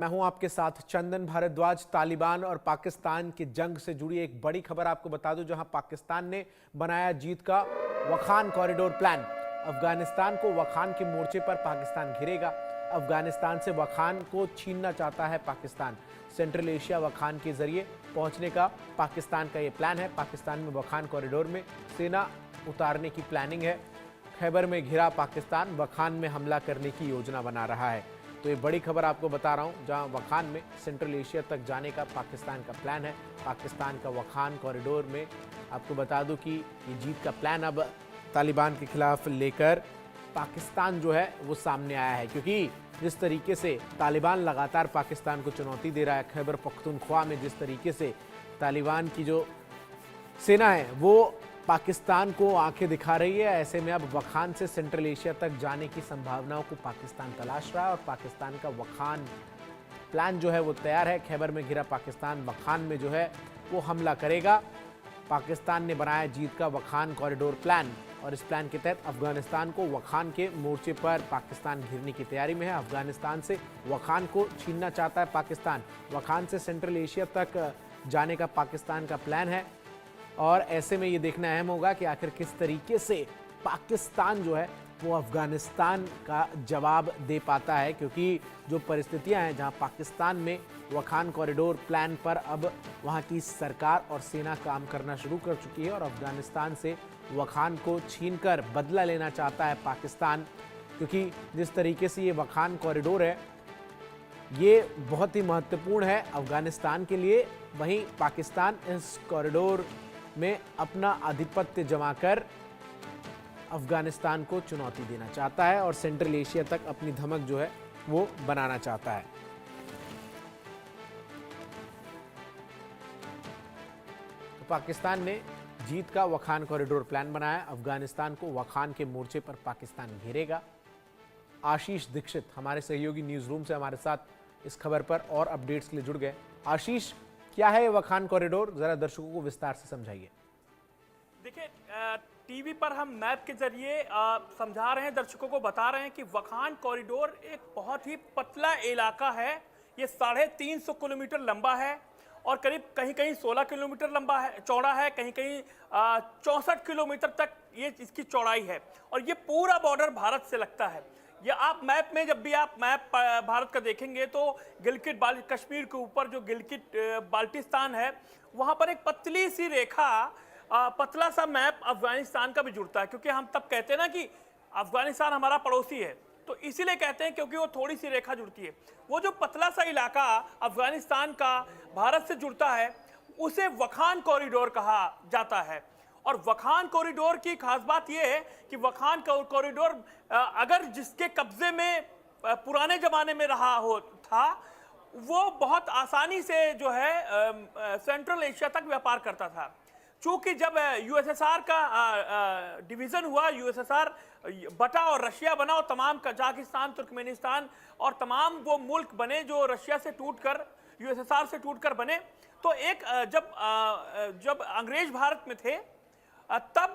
मैं हूं आपके साथ चंदन भारद्वाज। तालिबान और पाकिस्तान की जंग से जुड़ी एक बड़ी खबर आपको बता दूं, जहां पाकिस्तान ने बनाया जीत का वखान कॉरिडोर प्लान। अफगानिस्तान को वखान के मोर्चे पर पाकिस्तान घेरेगा। अफगानिस्तान से वखान को छीनना चाहता है पाकिस्तान। सेंट्रल एशिया वखान के जरिए पहुंचने का पाकिस्तान का ये प्लान है। पाकिस्तान में वखान कॉरिडोर में सेना उतारने की प्लानिंग है। खैबर में घिरा पाकिस्तान वखान में हमला करने की योजना बना रहा है। तो ये बड़ी खबर आपको बता रहा हूं, जहां वखान में सेंट्रल एशिया तक जाने का पाकिस्तान का प्लान है। पाकिस्तान का वखान कॉरिडोर में आपको बता दूं कि ये जीत का प्लान अब तालिबान के खिलाफ लेकर पाकिस्तान जो है वो सामने आया है, क्योंकि जिस तरीके से तालिबान लगातार पाकिस्तान को चुनौती दे रहा है, खैबर पख्तूनख्वा में जिस तरीके से तालिबान की जो सेना है वो पाकिस्तान को आंखें दिखा रही है, ऐसे में अब वखान से सेंट्रल एशिया तक जाने की संभावनाओं को पाकिस्तान तलाश रहा है और पाकिस्तान का वखान प्लान जो है वो तैयार है। खैबर में घिरा पाकिस्तान वखान में जो है वो हमला करेगा। पाकिस्तान ने बनाया जीत का वखान कॉरिडोर प्लान और इस प्लान के तहत अफगानिस्तान को वखान के मोर्चे पर पाकिस्तान घिरने की तैयारी में है। अफगानिस्तान से वखान को छीनना चाहता है पाकिस्तान। वखान से सेंट्रल एशिया तक जाने का पाकिस्तान का प्लान है और ऐसे में ये देखना अहम होगा कि आखिर किस तरीके से पाकिस्तान जो है वो अफगानिस्तान का जवाब दे पाता है, क्योंकि जो परिस्थितियां हैं जहां पाकिस्तान में वखान कॉरिडोर प्लान पर अब वहां की सरकार और सेना काम करना शुरू कर चुकी है और अफगानिस्तान से वखान को छीनकर बदला लेना चाहता है पाकिस्तान, क्योंकि जिस तरीके से ये वखान कॉरिडोर है ये बहुत ही महत्वपूर्ण है अफगानिस्तान के लिए। वहीं पाकिस्तान इस कॉरिडोर में अपना आधिपत्य जमाकर अफगानिस्तान को चुनौती देना चाहता है और सेंट्रल एशिया तक अपनी धमक जो है वो बनाना चाहता है। तो पाकिस्तान ने जीत का वखान कॉरिडोर प्लान बनाया। अफगानिस्तान को वखान के मोर्चे पर पाकिस्तान घेरेगा। आशीष दीक्षित हमारे सहयोगी न्यूज रूम से हमारे साथ इस खबर पर और अपडेट्स के लिए जुड़ गए। आशीष, क्या है वखान कॉरिडोर, जरा दर्शकों को विस्तार से समझाइए। देखिए, टीवी पर हम मैप के जरिए समझा रहे हैं, दर्शकों को बता रहे हैं कि वखान कॉरिडोर एक बहुत ही पतला इलाका है। ये 350 किलोमीटर लंबा है और करीब कहीं कहीं 16 किलोमीटर लंबा है, चौड़ा है, कहीं कहीं 64 किलोमीटर तक ये इसकी चौड़ाई है और ये पूरा बॉर्डर भारत से लगता है। ये आप मैप में, जब भी आप मैप भारत का देखेंगे तो गिलगिट कश्मीर के ऊपर जो गिलगिट बाल्टिस्तान है वहां पर एक पतली सी रेखा, पतला सा मैप अफगानिस्तान का भी जुड़ता है, क्योंकि हम तब कहते हैं ना कि अफगानिस्तान हमारा पड़ोसी है, तो इसीलिए कहते हैं क्योंकि वो थोड़ी सी रेखा जुड़ती है। वो जो पतला सा इलाका अफगानिस्तान का भारत से जुड़ता है उसे वखान कॉरिडोर कहा जाता है। और वखान कॉरिडोर की खास बात यह है कि वखान कॉरिडोर अगर जिसके कब्जे में पुराने जमाने में रहा हो था वो बहुत आसानी से जो है सेंट्रल एशिया तक व्यापार करता था। चूंकि जब यूएसएसआर का डिवीजन हुआ, यूएसएसआर बटा और रशिया बना और तमाम कजाकिस्तान, तुर्कमेनिस्तान और तमाम वो मुल्क बने जो रशिया से टूटकर, यूएसएसआर से टूटकर बने, तो एक जब अंग्रेज भारत में थे तब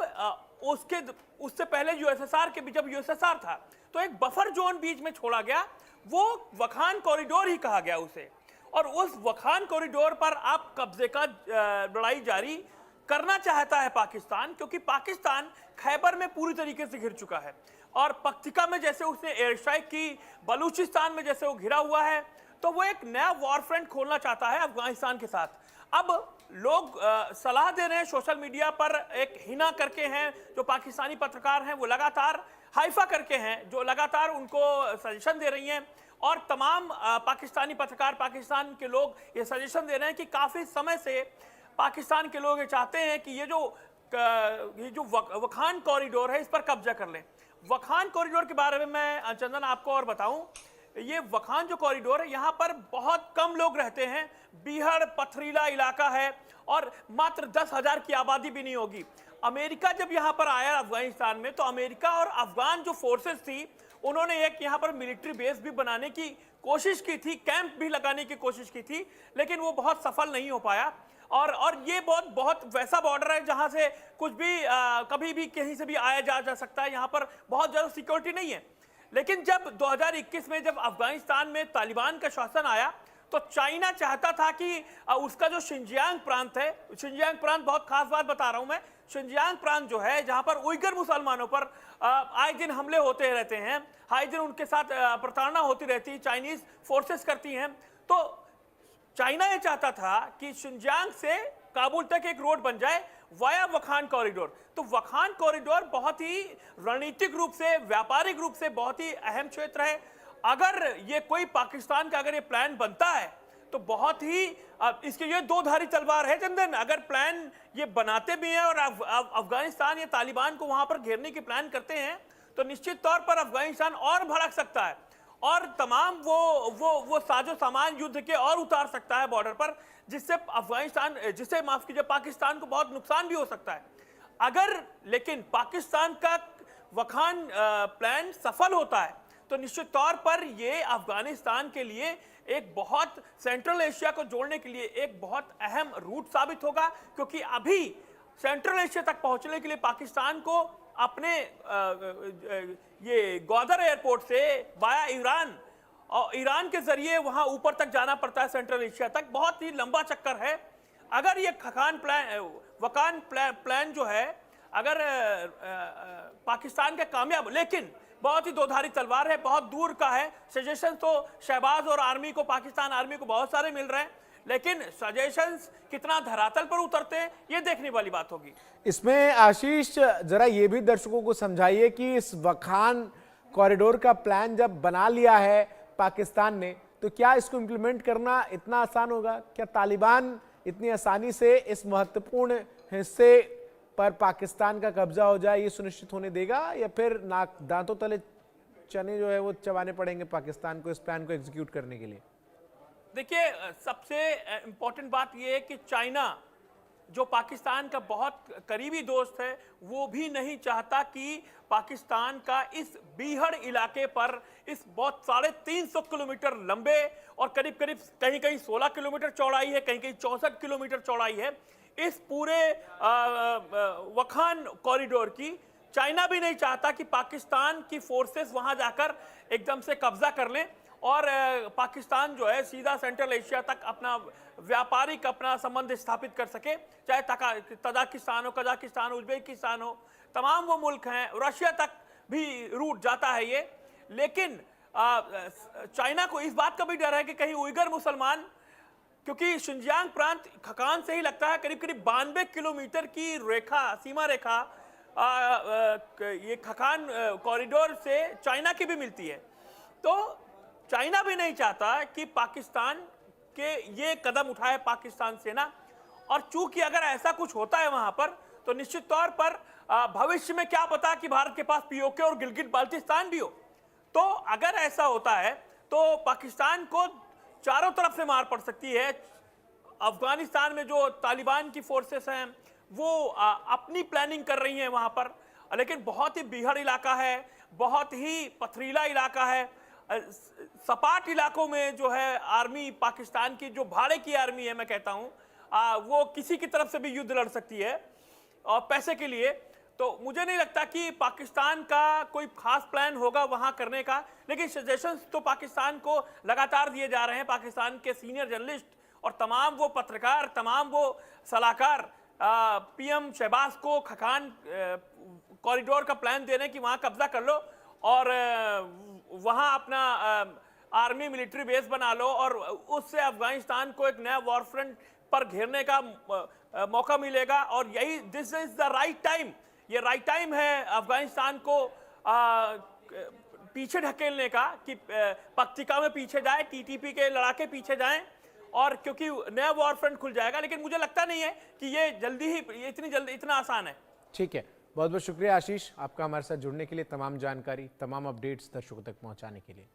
उससे पहले यूएसएसआर के भी, जब यूएसएसआर था तो एक बफर जोन बीच में छोड़ा गया, वो वखान कॉरिडोर ही कहा गया उसे। और उस वखान कॉरिडोर पर आप कब्जे का लड़ाई जारी करना चाहता है पाकिस्तान, क्योंकि पाकिस्तान खैबर में पूरी तरीके से घिर चुका है और पख्तिका में जैसे उसने एयर स्ट्राइक की, बलूचिस्तान में जैसे वो घिरा हुआ है, तो वो एक नया वॉर फ्रंट खोलना चाहता है अफगानिस्तान के साथ। अब लोग सलाह दे रहे हैं सोशल मीडिया पर, एक हिना करके हैं जो पाकिस्तानी पत्रकार हैं, वो लगातार हाइफा करके हैं जो लगातार उनको सजेशन दे रही हैं और तमाम पाकिस्तानी पत्रकार, पाकिस्तान के लोग ये सजेशन दे रहे हैं कि काफ़ी समय से पाकिस्तान के लोग ये चाहते हैं कि ये जो वखान कॉरिडोर है इस पर कब्जा कर लें। वखान कॉरिडोर के बारे में मैं चंदन आपको और बताऊं, ये वखान जो कॉरिडोर है यहाँ पर बहुत कम लोग रहते हैं, बीहड़ पथरीला इलाका है और मात्र 10,000 की आबादी भी नहीं होगी। अमेरिका जब यहाँ पर आया अफगानिस्तान में, तो अमेरिका और अफगान जो फोर्सेस थी उन्होंने एक यहाँ पर मिलिट्री बेस भी बनाने की कोशिश की थी, कैंप भी लगाने की कोशिश की थी, लेकिन वो बहुत सफल नहीं हो पाया। और ये बहुत वैसा बॉर्डर है जहां से कुछ भी कभी भी कहीं से भी आया जा सकता है, यहाँ पर बहुत ज़्यादा सिक्योरिटी नहीं है। लेकिन जब 2021 में जब अफगानिस्तान में तालिबान का शासन आया तो चाइना चाहता था कि उसका जो शिनजियांग प्रांत है, शिनजियांग प्रांत बहुत खास बात बता रहा हूं मैं, शिनजियांग प्रांत जो है जहां पर उइगर मुसलमानों पर आए दिन हमले होते रहते हैं, आए दिन उनके साथ प्रताड़ना होती रहती है, चाइनीज फोर्सेस करती हैं, तो चाइना ये चाहता था कि शिनजियांग से काबुल तक एक रोड बन जाए वाया वखान कॉरिडोर। तो वखान कॉरिडोर बहुत ही रणनीतिक रूप से, व्यापारिक रूप से बहुत ही अहम क्षेत्र है। अगर ये कोई पाकिस्तान का अगर ये प्लान बनता है तो बहुत ही इसके ये दो धारी तलवार है चंदन। अगर प्लान ये बनाते भी हैं और अफगानिस्तान या तालिबान को वहां पर घेरने की प्लान करते हैं तो निश्चित तौर पर अफगानिस्तान और भड़क सकता है और तमाम वो साजो सामान युद्ध के और उतार सकता है बॉर्डर पर, जिससे माफ कीजिए पाकिस्तान को बहुत नुकसान भी हो सकता है। अगर लेकिन पाकिस्तान का वखान प्लान सफल होता है तो निश्चित तौर पर ये अफगानिस्तान के लिए एक बहुत, सेंट्रल एशिया को जोड़ने के लिए एक बहुत अहम रूट साबित होगा, क्योंकि अभी सेंट्रल एशिया तक पहुंचने के लिए पाकिस्तान को अपने ये ग्वादर एयरपोर्ट से वाया ईरान और ईरान के जरिए वहां ऊपर तक जाना पड़ता है सेंट्रल एशिया तक, बहुत ही लंबा चक्कर है। अगर ये वखान प्लान जो है अगर पाकिस्तान के कामयाब, लेकिन बहुत ही दोधारी तलवार है, बहुत दूर का है। सजेशन तो शहबाज और आर्मी को, पाकिस्तान आर्मी को बहुत सारे मिल रहे हैं, लेकिन सजेशंस कितना धरातल पर उतरते हैं ये देखने वाली बात होगी। इसमें आशीष जरा ये भी दर्शकों को समझाइए कि इस वखान कॉरिडोर का प्लान जब बना लिया है पाकिस्तान ने तो क्या इसको इम्प्लीमेंट करना इतना आसान होगा? क्या तालिबान इतनी आसानी से इस महत्वपूर्ण हिस्से पर पाकिस्तान का कब्जा हो जाए ये सुनिश्चित होने देगा, या फिर नाक दांतों तले चने जो है वो चबाने पड़ेंगे पाकिस्तान को इस प्लान को एग्जीक्यूट करने के लिए? देखिए, सबसे इंपॉर्टेंट बात यह है कि चाइना जो पाकिस्तान का बहुत करीबी दोस्त है वो भी नहीं चाहता कि पाकिस्तान का इस बीहड़ इलाके पर, इस बहुत 350 किलोमीटर लंबे और करीब करीब कहीं कहीं 16 किलोमीटर चौड़ाई है, कहीं कहीं 64 किलोमीटर चौड़ाई है, इस पूरे वखान कॉरिडोर की चाइना भी नहीं चाहता कि पाकिस्तान की फोर्सेस वहां जाकर एकदम से कब्जा कर लें और पाकिस्तान जो है सीधा सेंट्रल एशिया तक अपना व्यापारिक अपना संबंध स्थापित कर सके, चाहे तजाकिस्तान हो, कजाकिस्तान, उज्बेकिस्तान हो, तमाम वो मुल्क हैं, रशिया तक भी रूट जाता है ये। लेकिन चाइना को इस बात का भी डर है कि कहीं उइगर मुसलमान, क्योंकि शिनजियांग प्रांत खकान से ही लगता है करीब करीब 92 किलोमीटर की रेखा, सीमा रेखा ये खकान कॉरिडोर से चाइना की भी मिलती है। तो चाइना भी नहीं चाहता कि पाकिस्तान के ये कदम उठाए पाकिस्तान सेना, और चूंकि अगर ऐसा कुछ होता है वहां पर तो निश्चित तौर पर भविष्य में क्या पता कि भारत के पास पीओके और गिलगित बाल्टिस्तान भी हो। तो अगर ऐसा होता है तो पाकिस्तान को चारों तरफ से मार पड़ सकती है। अफगानिस्तान में जो तालिबान की फोर्सेस हैं वो अपनी प्लानिंग कर रही हैं वहां पर, लेकिन बहुत ही बीहड़ इलाका है, बहुत ही पथरीला इलाका है। सपाट इलाकों में जो है आर्मी, पाकिस्तान की जो भाड़े की आर्मी है मैं कहता हूं, वो किसी की तरफ से भी युद्ध लड़ सकती है और पैसे के लिए। तो मुझे नहीं लगता कि पाकिस्तान का कोई खास प्लान होगा वहां करने का, लेकिन सजेशंस तो पाकिस्तान को लगातार दिए जा रहे हैं। पाकिस्तान के सीनियर जर्नलिस्ट और तमाम वो पत्रकार, तमाम वो सलाहकार पीएम शहबाज को खकान कॉरिडोर का प्लान दे रहे हैं कि वहां कब्जा कर लो और वहां अपना आर्मी मिलिट्री बेस बना लो और उससे अफगानिस्तान को एक नया वॉर फ्रंट पर घेरने का मौका मिलेगा। और यही this is the right time, ये राइट टाइम है अफगानिस्तान को पीछे ढकेलने का कि पक्तिका में पीछे जाए, टीटीपी के लड़ाके पीछे जाएं, और क्योंकि नया वॉर फ्रंट खुल जाएगा। लेकिन मुझे लगता नहीं है कि ये जल्दी ही, इतनी जल्दी, इतना आसान है। ठीक है, बहुत बहुत शुक्रिया आशीष आपका हमारे साथ जुड़ने के लिए, तमाम जानकारी, तमाम अपडेट्स दर्शकों तक पहुंचाने के लिए।